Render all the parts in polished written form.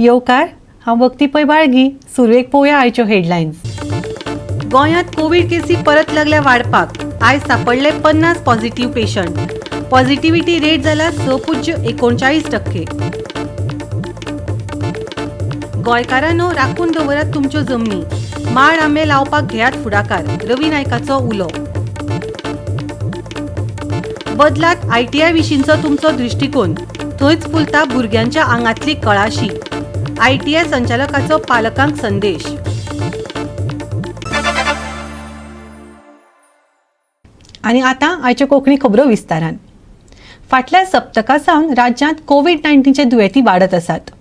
येवकार हांव वक्तीपय बाळगी सुरवेक पळोवया आयच्यो हेडलायन्स। गोंयांत कोविड केसी परत लागल्या वाडपाक। आयज सापडले 50 पॉझिटिव्ह पेशंट। पॉझिटिव्हिटी रेट जाला 6.39%। गोंयकारांनो राखून दवरात तुमच्यो जमनी। माड आंबे लावपाक घेयात फुडाकार। रवी नायकाचो उलो। बदलात ITI विशींचो तुमचो दृश्टिकोन। थंयच फुलता भुरग्यांच्या आंगातली कळाशी। ITI संचालकाचो पालकांक संदेश। आनी आतां आयच्यो कोंकणी खबरो विस्तारान। फाटल्या सप्तका सावन राज्यांत कोविड-19चे दुयेंती वाडत आसात।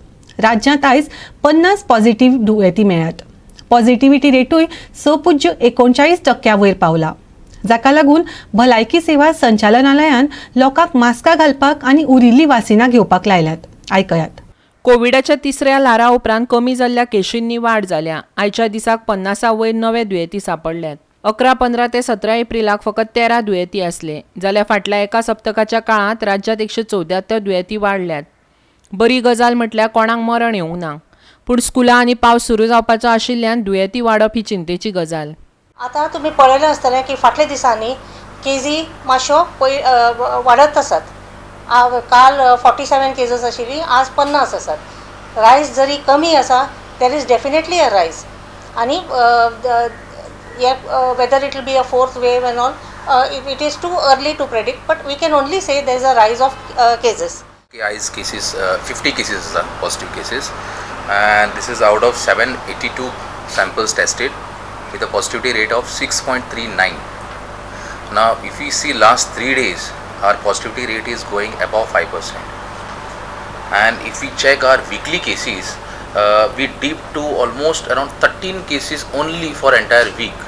राज्यांत आयज 50 पॉझिटिव्ह दुयेंती मेळ्ळ्यात। पॉझिटिव्हिटी रेटूय 6.39% वयर पावला, जाका लागून भलायकी सेवा संचालनालयान लोकांक मास्कां घालपाक आनी उरिल्लीं वासिनां घेवपाक लायल्यात। आयकयात। कोविडाच्या तिसऱ्या ल्हारा उपरांत कमी जाल्ल्या केशींनी वाड जाल्या। आयच्या दिसाक 50 वयर नवे दुयेंती सापडल्यात। 11, 15 ते 17 एप्रिलाक फकत 13 दुयेंती आसले, जाल्यार फाटल्या एका सप्तकाच्या काळांत राज्यांत 174 दुयेंती वाडल्यात। बरी गजाल म्हटल्यार कोणाक मरण येवंक ना, पूण स्कुलां आनी पावस सुरू जावपाचो आशिल्ल्यान दुयेंती वाडप ही चिंतेची गजाल। आता तुम्ही पळयलें आसतलें की फाटल्या दिसांनी केजी मातश्यो वाडत आसात। काल 47 केसेस आशिल्ली, आज 50 आसात। रायज जरी कमी आसा, देर इज डेफिनेटली अ रायज। आनी whether it will be a fourth wave and all, it is too early to predict, but we can only say there is a rise of cases. ITI'S cases, 50 cases are positive cases, and this is out of 782 samples tested with a positivity rate of 6.39. Now if we see last 3 days, our positivity rate is going above 5%, and if we check our weekly cases, we dipped to almost around 13 cases only for entire week.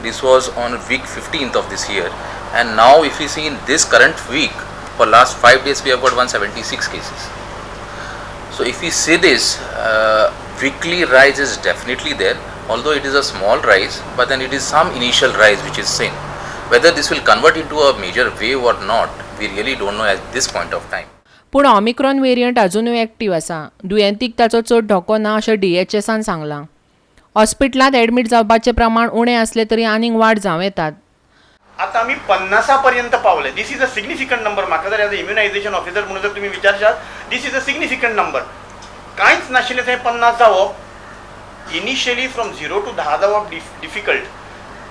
This was on week 15th of this year, and now if we see in this current week, for last 5 days we have got 176 cases. So if we see this, weekly rise is definitely there, although it is a small rise, but then it is some initial rise which is seen. Whether this will convert into a major wave or not, we really don't know at this point of time. पूण Omicron variant अजूनय active आसा। दुयेंतीक ताचो चड धोको ना अशें DHSन सांगलां। हॉस्पिटलांत एडमीट जावपाचें प्रमाण उणें असलें तरी आनीक वाड जावं येतात। आता आमी 50 पर्यंत पावले। दिस इज अ सिग्निफिकंट नंबर। म्हाका जर एज अ इम्युनायझेशन ऑफिसर म्हणून जर तुमी विचारशात, दिस इज अ सिग्निफिकंट नंबर। कांयच नाशिल्लें थंय 50 जावप। इनिशियली फ्रॉम 0 to 10 जावप डिफिकल्ट।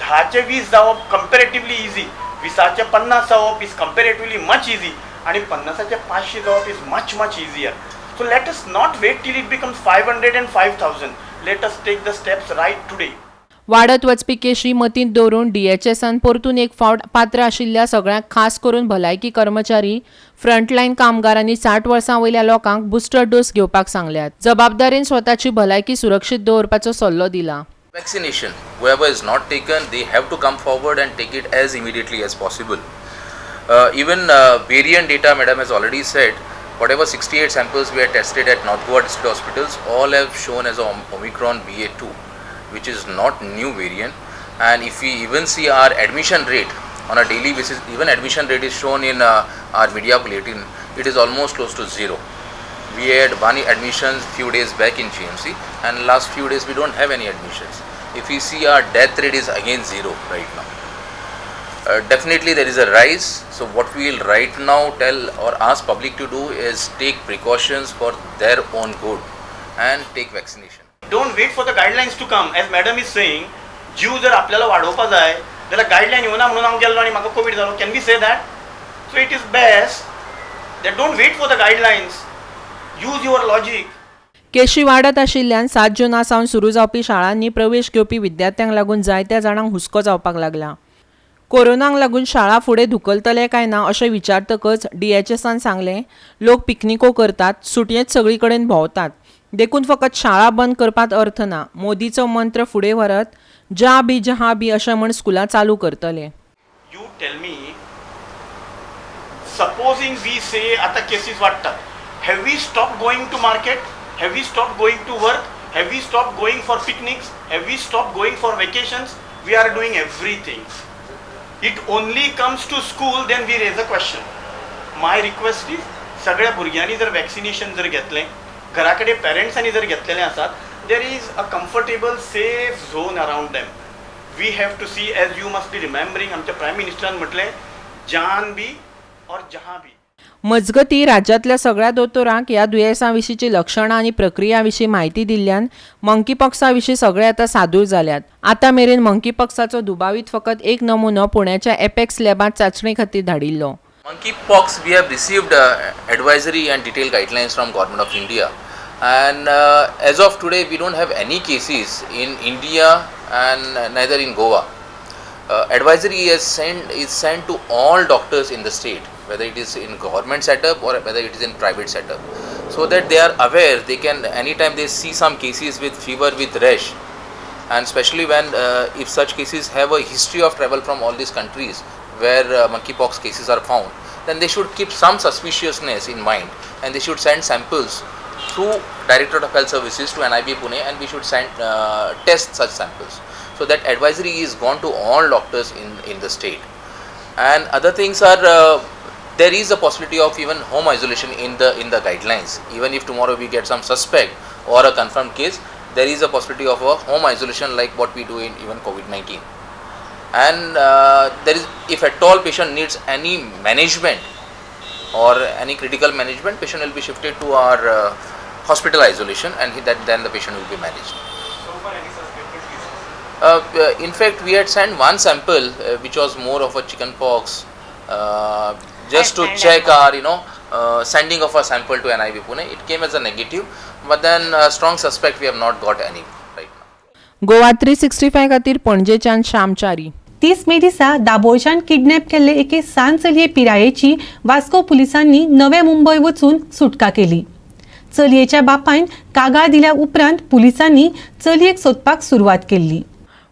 10 चे 20 जावप कंपॅरेटिव्हली इजी। 20 चे 50 जावप इज कंपॅरेटिव्हली मच इजी, आणि 50 चे 500 जावप is much much easier. So let us not wait till it becomes 500 and 5000. Let us take the steps right today. वाडत वचपी केशी मतींत दवरून DHSन परतून एक फावट पात्र आशिल्ल्या सगळ्यांक खास करून भलायकी कर्मचारी, फ्रंटलायन कामगार आनी 60 वर्सां वयल्या लोकांक बुस्टर डोस घेवपाक सांगल्यात। जबाबदारेन स्वताची भलायकी सुरक्षीत दवरपाचो सल्लो दिला। Vaccination, whoever is not taken, they have to come forward and take it as immediately as possible. Even variant data, madam has already said, whatever 68 samples we had tested at North Goa district hospitals, all have shown as Omicron BA2, which is not new variant. And if we even see our admission rate on a daily basis, even admission rate is shown in our media bulletin, it is almost close to 0. We had one admissions few days back in GMC, and last few days we don't have any admissions. If we see our death rate is again 0 right now. Definitely there is a rise. So what we will right now tell or ask public to do is take precautions for their own good and take vaccination. Don't wait for the guidelines to come. As madam is saying, जीव जर आपल्याला वाढवपा जाय जाल्यार guideline येवना म्हणून हांव गेल्लो आनी म्हाका कोविड जालो, can we say that? So it is best that don't wait for the guidelines, use your logic. केशी वाडत आशिल्ल्यान 7 जूना सावन सुरू जावपी शाळांनी प्रवेश घेवपी विद्यार्थ्यांक लागून जायत्या जाणांक हुस्को जावपाक लागला। कोरोनाक लागून शाळा फुडें धुकलतले काय ना अशें विचारतकच DHSन सांगलें, लोक पिकनिको करतात, सुटयेंत सगळी कडेन भोंवतात, देखून फकत शाळा बंद करपात अर्थ ना। मोदीचो मंत्र फुडें व्हरत जा भी जहाँ भी अशें म्हण स्कुलां चालू करतले। You tell me, supposing we say आता केसीस वाडटात, have we stop going to market? Have we stop going to work? Have we stop going for picnics? Have we stop going for vacations? We are doing everything. It only comes to school, then we raise a question. My request is, सगळ्या भुरग्यांनी जर vaccination जर घेतलें, घरा कडेन पेरंट्सांनी जर घेतलेलें आसात, there is a comfortable safe zone around them. We have to see, as you must be remembering, आमच्या प्रायम मिनिस्टरान म्हटलें जान भी और जहां भी. मजगती राज्यातल्या सगळ्या दोतोरांक ह्या दुयेंसा विशींची लक्षणां आनी प्रक्रिया विशीं म्हायती दिल्ल्यान मंकीपॉक्सा विशीं सगळे आतां सादूर जाल्यात. आतां मेरेन मंकीपॉक्साचो दुबावीत फकत एक नमुनो पुण्याच्या एपेक्स लॅबांत चांचणे खातीर धाडिल्लो. Monkeypox, we have received advisory and detailed guidelines from Government of India, and as of today we don't have any cases in India and neither in Goa. Advisory is sent to all doctors in the state, whether it is in government setup or whether it is in private setup, so that they are aware. They can, anytime they see some cases with fever, with rash, and especially when if such cases have a history of travel from all these countries where monkeypox cases are found, then they should keep some suspiciousness in mind, and they should send samples through Directorate of Health Services to NIB Pune, and we should send test such samples. So that advisory is gone to all doctors in the state. And other things are, there is a possibility of even home isolation in the guidelines. Even if tomorrow we get some suspect or a confirmed case, there is a possibility of a home isolation like what we do in even COVID-19. And there is, if at all patient needs any management or any critical management, patient will be shifted to our hospital isolation, and then the patient will be managed. So far any suspected cases? In fact, we had sent one sample which was more of a chickenpox, just to check our sending of a sample to NIV Pune. It came as a negative, but then strong suspect we have not got any right now. Goa 365 खातीर पणजेच्यान श्यामचारी. 30 मे दिसा दाबोळच्यान kidnap केल्ले एके सांत चलये पिरायेची वास्को पुलिसांनी नवे मुंबय वचून सुटका केली. चलयेच्या बापायन कागाळ दिल्या उपरांत पुलिसांनी चलयेक सोदपाक सुरवात केल्ली.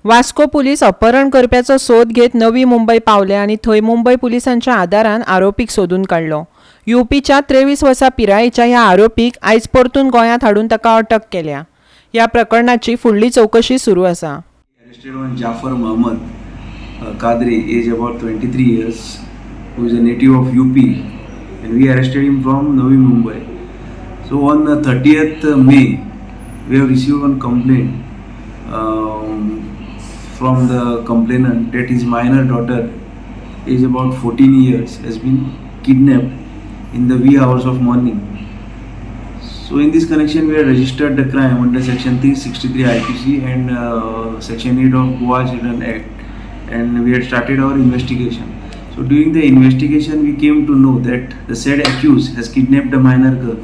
वास्को पुलीस अपहरण करप्याचो सोद घेत नवी मुंबय पावले आनी थंय मुंबय पुलिसांच्या आदारान आरोपीक सोदून काडलो. युपीच्या 23 वर्सां पिरायेच्या ह्या आरोपीक आयज परतून गोंयांत हाडून ताका अटक केल्या. ह्या प्रकरणाची फुडली चौकशी सुरू आसा. Jafar Mohammed Qadri, age about 23 years, who is a native of UP, and we arrested him from Navi, Mumbai. So on the 30th May, we have received one complaint from the complainant that his minor daughter, age about 14 years, has been kidnapped in the wee hours of morning. So in this connection, we have registered the crime under Section 363 IPC and Section 8 of GOA365 Act. And we had started our investigation. So during the investigation, we came to know that the said accused has kidnapped a minor girl,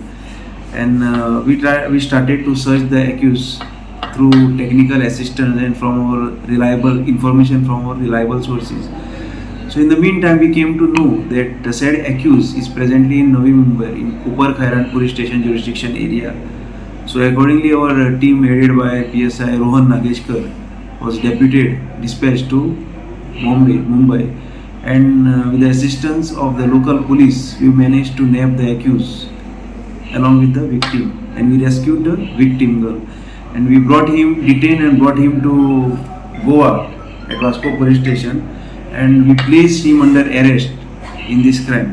and we started to search the accused through technical assistance and from our reliable information from our reliable sources. So in the meantime, we came to know that the said accused is presently in Navi Mumbai in Borkar police station jurisdiction area. So accordingly, our team headed by PSI Rohan Nageshkar was dispatched to Mumbai, and with the assistance of the local police, we managed to nab the accused along with the victim, and we rescued the victim girl, and we detained and brought him to Goa at Vasco police station, and we placed him under arrest in this crime.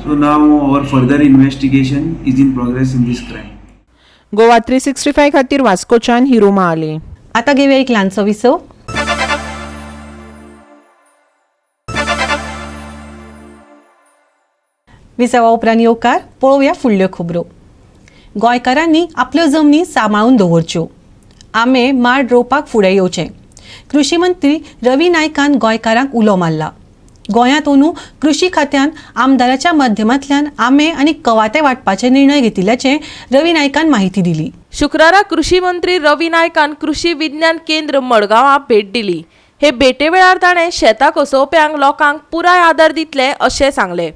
So now our further investigation is in progress in this crime. Goa 365 खातीर वास्कोच्यान हिरोमा आले. आता घेऊया एक ल्हानसो विसव. विसवा उपरांत येवकार पळोवया फुडल्यो खबरो. गोंयकारांनी आपल्यो जमनी सांबाळून दवरच्यो. आंबे माड रोवपाक फुडें येवचें. कृषी मंत्री रवी नायकान गोंयकारांक उलो मारला. गोंयांत अंदू कृषी खात्यान आमदाराच्या माध्यमांतल्यान आंबे आनी कवाथे वांटपाचे निर्णय घेतिल्ल्याचे रवी नायकान माहिती दिली. शुक्रारा कृषी मंत्री रवी नायकान कृषी विज्ञान केंद्र मडगांवां भेट दिली. हे भेटे वेळार ताणें शेतां कसोवप्यांक लोकांक पुराय आदार दितले अशें सांगलें.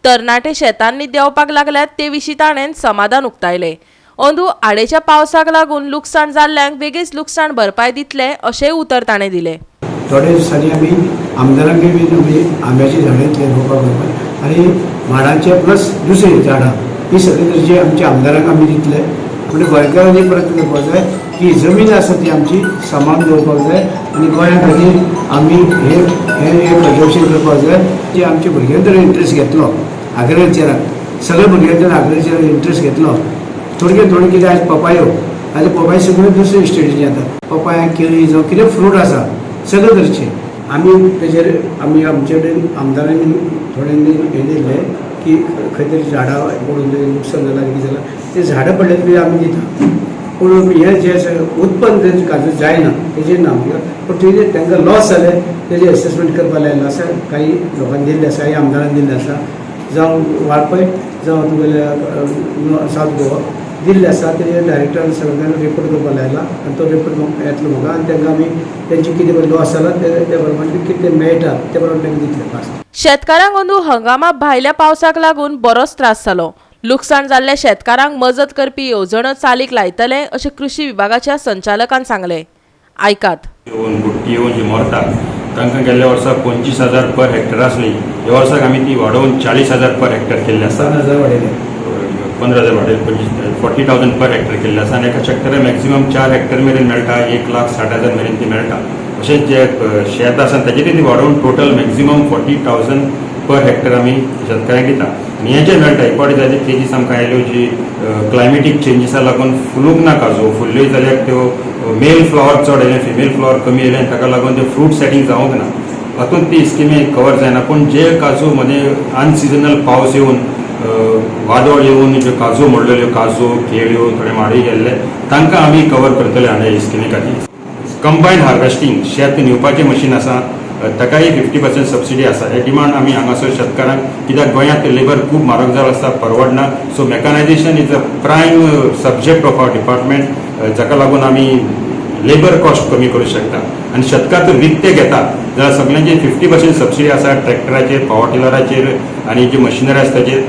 तरणाटे शेतांनी देंवपाक लागल्यात ते विशीं ताणें समाधान उक्तायलें. अंदू आडेच्या पावसाक लागून लुकसाण जाल्ल्यांक वेगळीच लुकसाण भरपाय दितले अशेंय उतर ताणें दिलें. थोडे दिसांनी आमी आमदारांकय बी आमी आंब्याची झाडां इतले रोवपाक लागतात आनी माडांचे प्लस दुसरी झाडां ही सगळी तरेची आमच्या आमदारांक आमी दितले. म्हणजे गोंयकारांनी प्रयत्न करपाक जाय की जमीन आसा ती आमची सांबाळून दवरपाक जाय आनी गोंया खातीर आमी हे प्रदर्शन करपाक जाय जे आमच्या भुरग्यांनी जर इंट्रस्ट घेतलो एग्रिकल्चराक, सगळ्या भुरग्यांनी जर एग्रिकल्चराक इंट्रस्ट घेतलो थोडक्यात थोडे कितें आयज पपायो आतां पपाय सगळ्यो दुसरे स्टेटीचे येतात पपाया केळी जावं कितें फ्रूट आसा सगळे तरेचे आमी तेजेर आमी आमचे कडेन आमदारांनी थोड्यांनी हें दिल्लें की खंय तरी झाडां पडून नुकसान जालां कितें जालां ते झाडां पडले तरी आमी दिता पूण हें जें उत्पन्न तेजें काजू जायना तेजेर ना पूण तेजेर तांकां लॉस जालें तेजें एसेसमेंट करपा लायिल्लो आसा काही लोकांनी दिल्लें आसा काही आमदारांनी दिल्लें आसा जावं वाळपय जावं तुगेल्या सावथ गोवा दिल्लें आसा तेजेर डायरेक्टरान सगळ्यांक रिपोर्ट करपा लायला आनी तो रिपोर्ट येतलो म्हाका आनी तांकां आमी तेंचे कितें पळय लॉस जाला त्या प्रमाणे कितें मेळटा त्या प्रमाणे तांकां दितले फास्ट. शेतकारांक अंदू हंगामा भायल्या पावसाक लागून बरोच त्रास जालो. लुकसाण जाल्ल्या शेतकारांक मजत करपी येवजण्यो चालीक लायतले अशें कृषी विभागाच्या संचालकान सांगलें. आयकात. बुट्टी येवन जी मरतात तांकां गेल्ल्या वर्सा 25,000 पर हेक्टर आसली. ह्या वर्साक आमी ती वाडोवन 40,000 पर हेक्टर केल्ली आसा. 15,000 वाडयली 40,000 पर हेक्टर केल्ली आसा आनी एका शेतकाऱ्याक मॅक्सिमम 4 हेक्टर मेरेन मेळटा 1,60,000 मेरेन ती मेळटा. अशें जे शेत आसा ताचेर ती वाडोवन टोटल मॅक्सिमम 40,000 पर हेक्टर आमी शेतकाऱ्यांक दिता. आनी हें जें मेळटा इपावटी जायते केजीस आमकां आयल्यो जी क्लायमेटीक चेंजीसा लागून फुलूंक ना काजू फुल्ल्यो जाल्यार त्यो मेल फ्लावर चड येयले फिमेल फ्लावर कमी येयले आनी ताका लागून ते फ्रूट सेटींग जावंक ना. हातूंत ती स्किमी कवर जायना पूण जे काजू मदें अनसिजनल पावस येवन वादळ येवन ज्यो काजू मोडलेल्यो काजू केळ्यो थोडे माडी गेल्ले तांकां आमी कवर करतले हांगा हे स्किमी खातीर. कंबायंड हार्वेस्टिंग शेत निवपाचें मशीन आसा ताकाय 50% सबसिडी आसा. हे डिमांड आमी हांगासर शेतकारांक कित्याक गोंयांत लेबर खूब म्हारग जालो आसता परवडना. So mechanisation is a prime subject of our department जाका लागून आमी लेबर कॉस्ट कमी करूं शकता. आनी शेतकार जर विकते घेतात जाल्यार सगळ्यांचेर 50% सबसिडी आसा. ट्रॅक्टराचेर पावर टिलराचेर आनी जी मशिनरी आसा ताचेर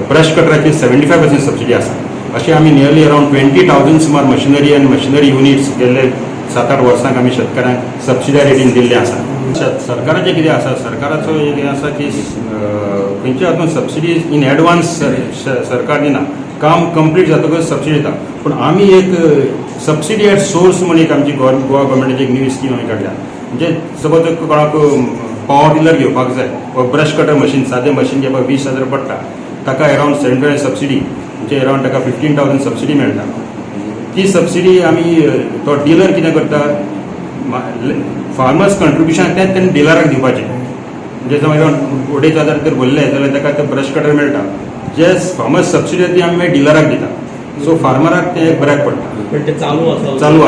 ब्रश कटराचेर 75% सबसिडी आसा. अशें आमी नियरली अरावंड 20,000 सुमार मशिनरी आनी मशिनरी युनिट्स गेल्ले 7-8 वर्सांक आमी शेतकारांक सबसिडी रेटीन दिल्लें आसा. सरकाराचें कितें आसा सरकाराचो एक आसा की खंयच्या हातूंत सबसिडी इन एडवान्स सरकार दिना. काम कंप्लीट जातकच सबसिडी दिता. पूण आमी एक सबसिडी एट सोर्स म्हणून एक आमची गोवा गव्हर्मेंटाची एक न्यू स्कीम आमी काडल्या. म्हणजे सपोज कोणाक पावर टिलर घेवपाक जाय वा ब्रश कटर मशीन सादें मशीन घेवपाक 20,000 पडटा ताका अरावंड 75 सबसिडी म्हणजे अरावंड ताका 15,000 सबसिडी मेळटा. ती सबसिडी आमी तो डिलर कितें करता फार्मर्स कंट्रिब्युशन तें डिलराक दिवपाचें. म्हणजे समज अरावंड 2,500 जर भरले जाल्यार ताका ते ब्रश कटर मेळटा. जे फार्मर्स सबसिडी ती आमी डिलराक दिता. सो फार्मराक ते बऱ्याक पडटा. चालू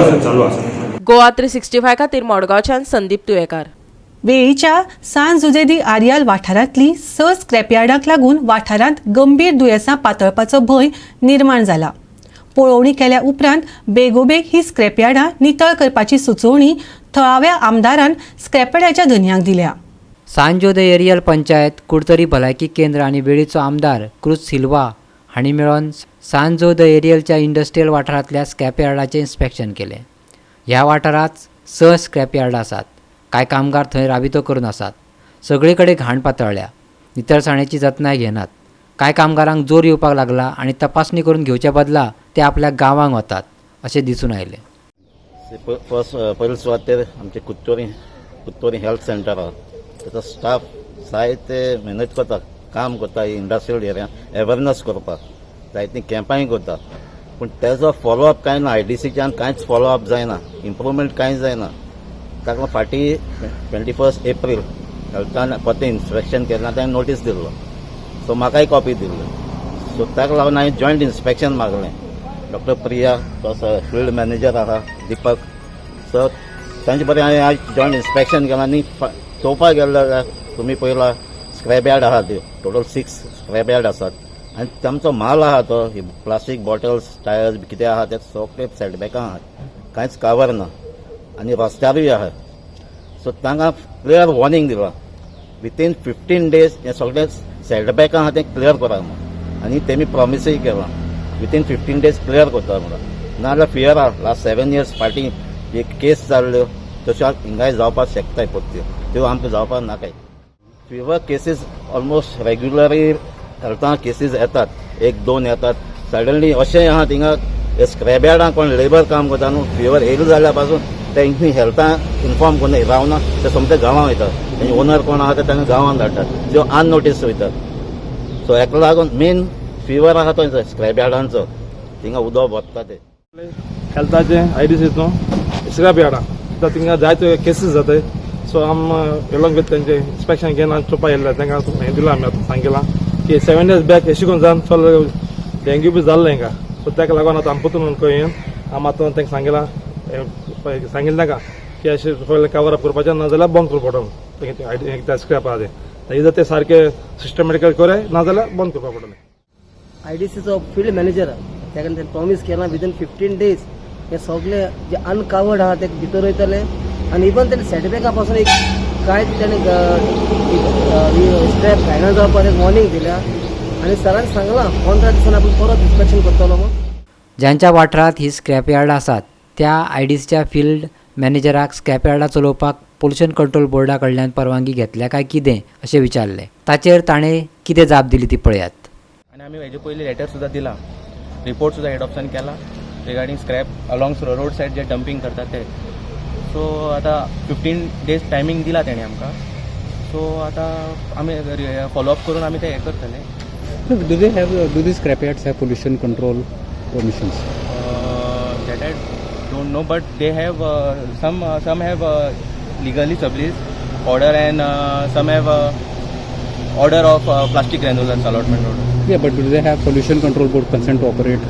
आसा. गोवा 365 खातीर मडगांवच्यान संदीप तुयेकार. वेळीच्या सांज जुजेदी आर्याल वाठारांतली 6 स्क्रॅपयार्डांक लागून वाठारांत गंभीर दुयेंसां पातळपाचो भंय निर्माण जाला. पळोवणी केल्या उपरांत बेगोबेग ही स्क्रॅपयार्डां नितळ करपाची सुचोवणी थळाव्या आमदारान स्क्रॅपयार्डाच्या धन्यांक दिल्या. सांजोदे एरियल पंचायत कुडतरी भलायकी केंद्र आनी वेळीचो आमदार क्रूज सिल्वा हांणी मेळोन सांजोदे एरियलच्या इंडस्ट्रियल वाठारांतल्या स्क्रॅपयार्डाचें इन्स्पेक्शन केलें. ह्या वाठारांत 6 स्क्रॅपयार्ड आसात. कांय कामगार थंय राबितो करून आसात. सगळे कडेन घाण पातळ्ळ्या. नितळसाणेची जतनाय घेनात. कांय कामगारांक जोर येवपाक लागला आनी तपासणी करून घेवच्या बदला ते आपल्या गांवांक वतात अशें दिसून आयलें. पयले सुवातेर आमचे कुत्तोरी हेल्थ सेंटर आहा ताचो स्टाफ जायते मेहनत करता काम करता इंडस्ट्रियल एरियांत अवेरनेस करपाक जायतीं कॅम्पांय करता. पूण तेजो फॉलोअप कांय ना. IDCच्यान कांयच फॉलोअप जायना. इम्प्रुवमेंट कांय जायना. ताका फाटीं 21 एप्रील हेल्थान परतें इन्स्पेक्शन केन्ना ताणें नोटीस दिल्लो. सो म्हाकाय कॉपी दिल्ली. सो ताका लागून हांवें जॉयंट इन्स्पेक्शन मागलें. डॉक्टर प्रिया तो फिल्ड मॅनेजर आहा दिपक. सो तांचे बरें हांवें आज जॉयंट इन्स्पेक्शन केलां आनी चोवपाक गेले जाल्यार तुमी पयला स्क्रॅपयार्ड आहा त्यो टोटल 6 स्क्रॅपयार्ड आसात. आनी तांचो माल आहा तो प्लास्टीक बॉटल्स टायर्स कितें आहा ते सगळे सेटबॅकां आहात. कांयच कावर ना आनी रस्त्यारूय आहा. सो तांकां क्लियर वॉर्निंग दिलां विथीन 15 days हे सगळे सेटबॅकां आहा ते क्लियर करा म्हणून. आनी तेमी प्रॉमिसूय केलां विथीन 15 days क्लियर करता म्हणून. नाजाल्यार फियर आहा लास्ट 7 years फाटीं एक केस जाल्ल्यो तश्यो हिंगाय जावपाक शकताय परत्यो त्यो आमकां जावपाक नाकाय. फिवर केसीस ऑलमोस्ट रेग्युलरी हेल्थां केसीस येतात 1-2 येतात. सडनली अशेंय आहा थिंगा स्क्रॅपयार्डां कोण लेबर काम करता न्हू फिवर येयलो जाल्या पासून तेंकां हेल्थां इन्फॉर्म करून रावना ते सोमते गांवां वयतात. तेंचे ओनर कोण आहा ते तांकां गांवांत धाडटात त्यो अननोटीस वयतात. सो हेका लागून मेन फिवर आहा तो स्क्रॅपयार्डांचो थिंगा उदक भरता ते हेल्थाचे IDCचो स्क्रॅपयार्डा आतां थिंगा जायते केसीस जाताय सो एलोंग विथ तेंचे इन्स्पेक्शन घेवन चोवपा येयल्ले तांकां हें दिलां आमी आतां सांगिलां की 7 days बॅक अशें करून जावन चल डेंग्यू बी जाल्लें हिंगा सो ताका लागून आतां आमी परतून खंय आमी आतां तांकां सांगिलां सांगिल्लें ताका की अशें पयलें कवर अप करपाचें नाजाल्यार बंद करपा पडटलें स्क्रॅप आहा तें जर ते सारके सिस्टमॅटिकल करे नाजाल्यार बंद करपा पडटलें IDCचो फील्ड मॅनेजर ताका तेणें प्रॉमीस केलां विदीन 15 days हे सगळे जे अनकवर्ड आहा ते भितर वयतले आनी इवन तेणें सेटबॅका पासून एक कांयच तेणें स्क्रॅप भायना जावपाक एक वॉर्निंग दिल्या आनी सरांनी सांगलां 15 दिसान आपूण परत इन्स्पेक्शन करतलो म्हणून. ज्यांच्या वाठारांत ही स्क्रॅपयार्ड आसात त्या IDCच्या फील्ड मॅनेजराक स्क्रॅपयार्डां चलोवपाक पोल्युशन कंट्रोल बोर्डा कडल्यान परवानगी घेतल्या काय कितें अशें विचारलें. ताचेर ताणें कितें जाप दिली ती पळयात. आनी आमी हेजे पयलीं लेटर सुद्दां दिलां, रिपोर्ट सुद्दां हेड ऑफिसान केला regarding scrap along road said जे डंपिंग करतात ते. सो आतां 15 days टायमींग दिला तेणें आमकां. सो आतां आमी फॉलोअप करून आमी ते हें करतले. Do these scrapyards have pollution control permissions? That I don't know, but they have some have legally established order and some have order of plastic granules allotment order. Yeah, but do they have pollution control board consent to operate?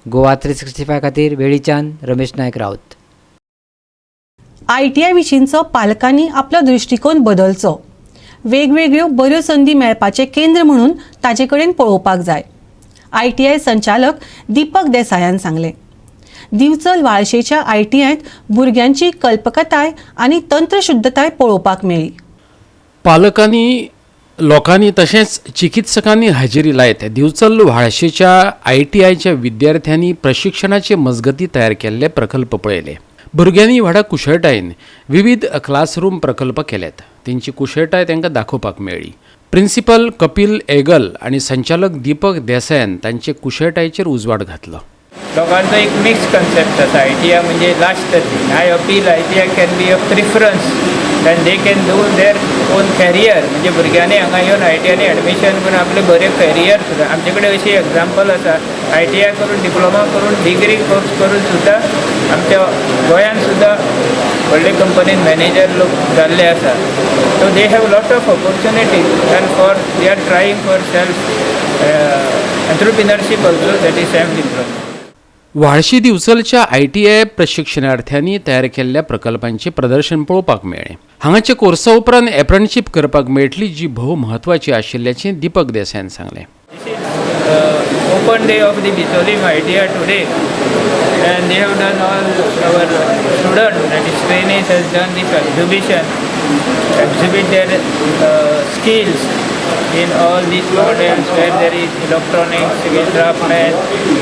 Goa 365 खातीर वेळीच्यान रमेश नायक Rawat. ITI विशींचो पालकांनी आपलो दृश्टिकोन बदलचो. वेगवेगळ्यो बऱ्यो संदी मेळपाचें केंद्र म्हणून ताचे कडेन पळोवपाक जाय. ITI संचालक दीपक देसायान सांगलें. दिवचल वाळशेच्या ITIंत भुरग्यांची कल्पकताय आनी तंत्रशुद्धताय पळोवपाक मेळ्ळी. पालकांनी लोकांनी तशेंच चिकित्सकांनी हाजेरी लायत दिवचल व्हाळशेच्या ITIच्या विद्यार्थ्यांनी प्रशिक्षणाचे मजगती तयार केल्ले प्रकल्प पळयले. भुरग्यांनी व्हडा कुशळटायेन विविध क्लासरूम प्रकल्प केल्यात. तेंची कुशळटाय तांकां दाखोवपाक मेळ्ळी. प्रिन्सिपल कपिल एगल आणि संचालक दीपक देसायान तांचे कुशळटायेचेर उजवाड घातलो. लोकांचो एक मिक्स कन्सेप्ट आसा. ITI म्हणजे last thing. I appeal ITI can be a preference and they can do their own career. म्हणजे भुरग्यांनी हांगा येवन ITIनी एडमिशन करून आपले बरे कॅरियर सुद्दां. आमचे कडेन अशी एग्जाम्पल आसा ITI करून डिप्लोमा करून डिग्री कोर्स करून सुद्दां आमच्या गोंयांत सुद्दां व्हडले कंपनीन मॅनेजर लोक जाल्ले आसा. So they have lot of opportunities and for they are trying for self entrepreneurship also that is self employment. व्हाळशी दिवचलच्या ITI प्रशिक्षणार्थ्यांनी तयार केल्ल्या प्रकल्पांचे प्रदर्शन पळोवपाक मेळ्ळें. हांगाच्या कोर्सा उपरांत एप्रेंटिसशीप करपाक मेळटली जी भोव म्हत्वाची आशिल्ल्याचें दीपक देसायान सांगलें. Open day of the Bicholim ITI today, and they have done all our students, that is trainees, has done this exhibition, exhibit their skills in all these models where there is electronics, civil draftsman,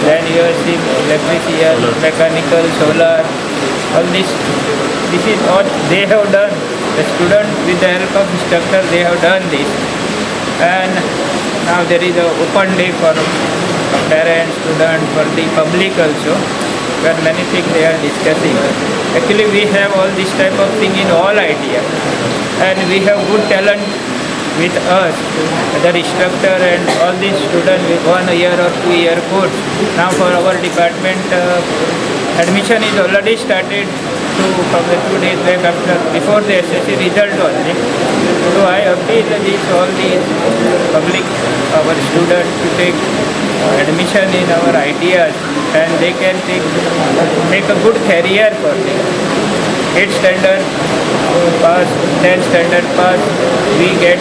then you see electrician, mechanical, solar, all this. This is what they have done. The students with the help of instructor they have done this, and now there is a open day for parents, students, for the public also, where many things they are discussing. Actually we have all this type of thing in all ITI, and we have good talent with us, the instructor and all these students with 1 year or 2 year course. Now for our department admission is already started from the 2 days back after before the SSC result only. So I appeal all these public, our students to take admission in our ITI'S, and they can make a good career for them. 8th standard pass, 10th standard pass, we get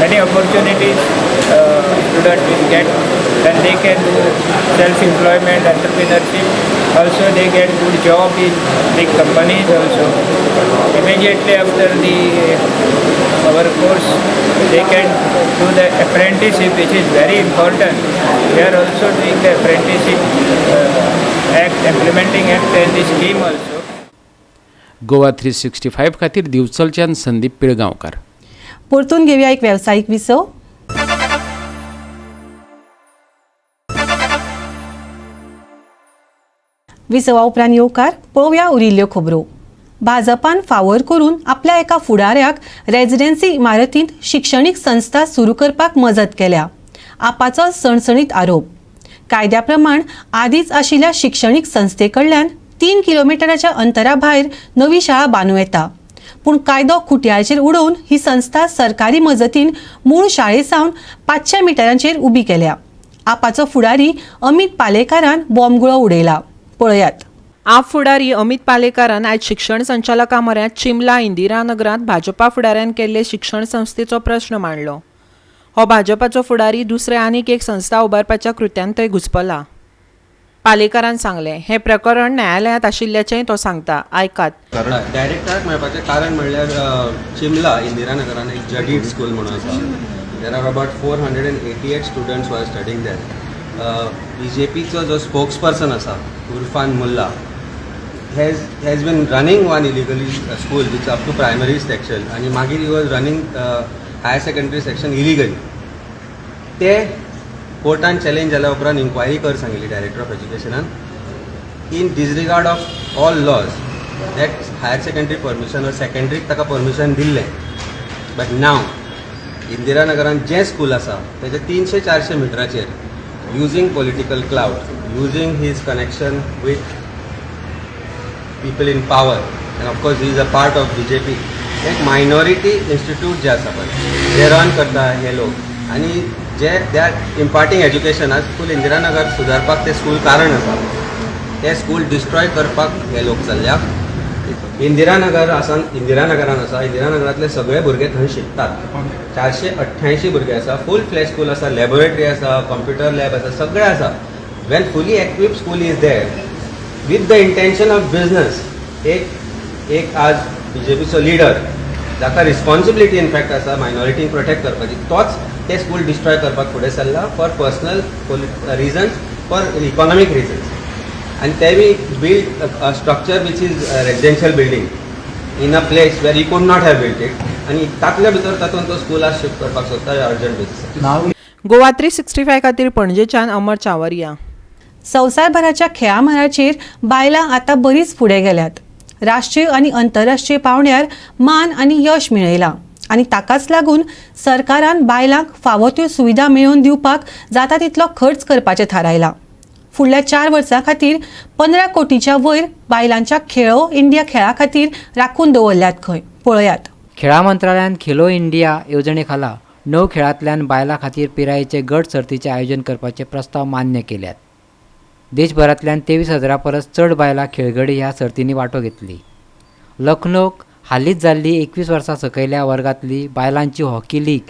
many opportunities. Students will get, and they can do self-employment, entrepreneurship. Also they get good job in big companies also. Immediately after our course, they can do the apprenticeship, which is very important. We are also doing the apprenticeship act, implementing act and the scheme also. Goa 365 खातीर दिवचलच्यान संदीप पिळगांवकार. परतून घेवया एक वेवसायीक विसव. विसवा उपरांत येवकार पळोवया उरिल्ल्यो खबरो. भाजपान फावोर करून आपल्या एका फुडाऱ्याक रेजिडेन्सी इमारतींत शिक्षणीक संस्था सुरू करपाक मजत केल्या. आपाचो सणसणीत आरोप. कायद्या प्रमाण आदींच आशिल्ल्या शिक्षणीक संस्थे कडल्यान 3 किलोमिटराच्या अंतरा भायर नवी शाळा बांदूं येता, पूण कायदो खुट्याचेर उडोवन ही संस्था सरकारी मजतीन मूळ शाळेसावन 500 मिटरांचेर उबी केल्या. आपाचो फुडारी अमित पालेकारान बॉम्बगुळो उडयला. पळयात. आप फुडारी अमित पालेकारान आयज शिक्षण संचालका म्हऱ्यांत चिंबला इंदिरानगरांत भाजपा फुडाऱ्यान केल्ले शिक्षण संस्थेचो प्रश्न मांडलो. हो भाजपाचो फुडारी दुसरे आनीक एक संस्था उबारपाच्या कृत्यान थंय घुसपला. पालेकारान सांगले, हे प्रकरण न्यायालयांत आशिल्ल्याचेंय तो सांगता. आयकात. डायरेक्टराक मेळपाचें कारण म्हणल्यार चिंबला इंदिरानगरान एक जडीड स्कूल म्हणून आसा. There are about 488 students are studying there. BJPचो जो स्पोक्स पर्सन आसा Irfan Mulla has been running one illegally school which up to primary section and magir he was running higher secondary section illegally. ते कोर्टान चॅलेंज जाल्या उपरांत inquiry कर सांगिल्ली director of एज्युकेशनान. In disregard of all laws that higher secondary permission और सेकंडरीक ताका permission दिल्लें. बट नाव इंदिरानगरान जें स्कूल आसा तेजे 300-400 मिटराचेर using political clout, using his connection with people in power and of course he is a part of BJP. एक minority institute जे आसा पळय जे रन करता हे लोक आनी जे दे आर इम्पार्टींग एज्युकेशन आज फूल इंदिरानगर सुदारपाक ते स्कूल कारण आसा. ते स्कूल डिस्ट्रॉय करपाक हे लोक चल्ल्यात. इंदिरानगरान आसा इंदिरानगरांतले सगळे भुरगे थंय शिकतात. 488 भुरगे आसा. फूल फ्लॅश स्कूल आसा, लॅबोरेटरी आसा, कंप्युटर लॅब आसा, सगळें आसा. When fully equipped school is there with the intention of business. एक आज BJPचो लिडर जाका रिस्पॉन्सिबिलिटी इनफॅक्ट आसा मायनॉरिटी प्रोटेक्ट करपाची, तोच ते स्कूल डिस्ट्रॉय करपाक फुडें सरला for personal reasons, for economic reasons. आनी ते be build a structure which is residential building in a place where you could not have build it. आनी तातल्या भितर तातूंत तो स्कूल आज शिफ्ट करपाक सोदता अर्जंट बेसिस. गोवा 365 खातीर पणजेच्यान अमर चावरिया. संवसारभराच्या खेळामळाचेर बायलां आतां बरीच फुडें गेल्यात. राष्ट्रीय आनी आंतरराष्ट्रीय पावंड्यार मान आनी यश मेळयलां आनी ताकाच लागून सरकारान बायलांक फावो त्यो सुविधा मेळोवन दिवपाक जाता तितलो खर्च करपाचें थारायलां. फुडल्या 4 वर्सां खातीर 15 कोटीच्या वयर बायलांच्या खेलो इंडिया खेळा खातीर राखून दवरल्यात खंय. पळयात. खेळा मंत्रालयान खेलो इंडिया येवजणे खाला 9 खेळांतल्यान बायलां खातीर पिरायेचे गट सर्तीचें आयोजन करपाचे प्रस्ताव मान्य केल्यात. देशभरांतल्यान 23,000 परस चड बायलां खेळगडे ह्या सर्तींनी वांटो घेतली. लखनौक हालींच जाल्ली 21 वर्सां सकयल्या वर्गांतली बायलांची हॉकी लीग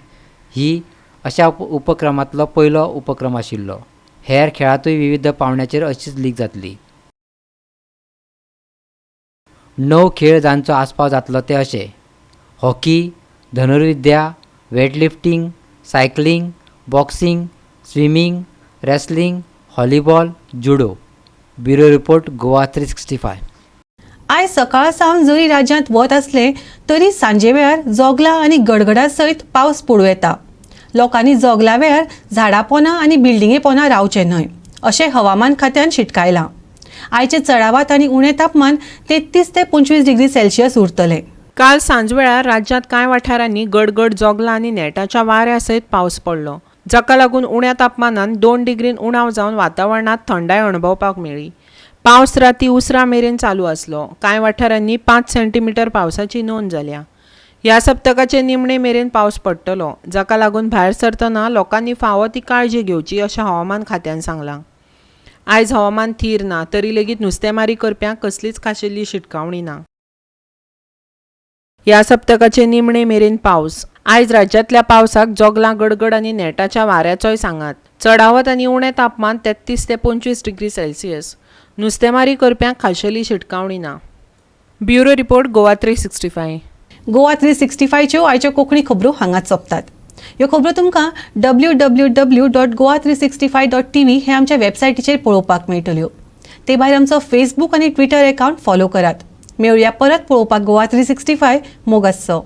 ही अशा उपक्रमांतलो पयलो उपक्रम आशिल्लो. हेर खेळांतूय विविध पावंड्याचेर अशीच लीग जातली. 9 खेळ जांचो आस्पाव जातलो ते अशे: हॉकी, धनुर्विद्या, weightlifting, cycling, boxing, swimming, wrestling, volleyball, judo. Bureau report Goa 365. आयज सकाळ सावन जरी राज्यांत वत आसले तरी सांजे वेळार जोगला आनी गडगडा सयत पावस पडूं येता. लोकांनी जोगला वेळार झाडां पोंदा आनी बिल्डिंगे पोंदा रावचें न्हय अशें हवामान खात्यान शिटकायलां. आयचे चडावात आनी उणें तापमान 33 ते 25 डिग्री सेल्सियस उरतलें. काल सांजवेळार राज्यांत कांय वाठारांनी गडगड जोगला आनी नेटाच्या वाऱ्या सयत पावस पडलो, जाका लागून उण्या तापमानान 2 डिग्रीन उणाव जावन वातावरणात थंडाय अणभवपाक मेळ्ळी. पावस राती उसरा मेरेन चालू आसलो. कांय वाठारांनी 5 सेंटीमीटर पावसाची नोंद जाल्या. ह्या सप्तकाचे निमणे मेरेन पावस पडटलो, जाका लागून भायर सरतना लोकांनी फावो ती काळजी घेवची अशें हवामान खात्यान सांगलां. आयज हवामान थीर ना, तरी लेगीत नुस्तेमारी करप्यांक कसलीच खाशेली शिटकावणी ना. ह्या सप्तकाचे निमणे मेरेन पावस. आयज राज्यांतल्या पावसाक जोगला गडगड आनी नेटाच्या वाऱ्याचोय सांगात. चडावत आनी उणें तापमान 33 ते 25 डिग्री सेल्सियस. नुस्तेमारी करप्यांक खाशेली शिटकावणी ना. Bureau report Goa 365. गोवा 365 च्यो आयच्यो कोंकणी खबरो हांगाच सोंपतात. ह्यो खबरो तुमकां www.goa365.tv हे आमच्या वेबसायटीचेर पळोवपाक मेळटल्यो. ते भायर आमचो फेसबूक आनी ट्विटर अकावंट फॉलो करात. मेळुया परत पळोवपाक गोवा 365. मोग आसचो.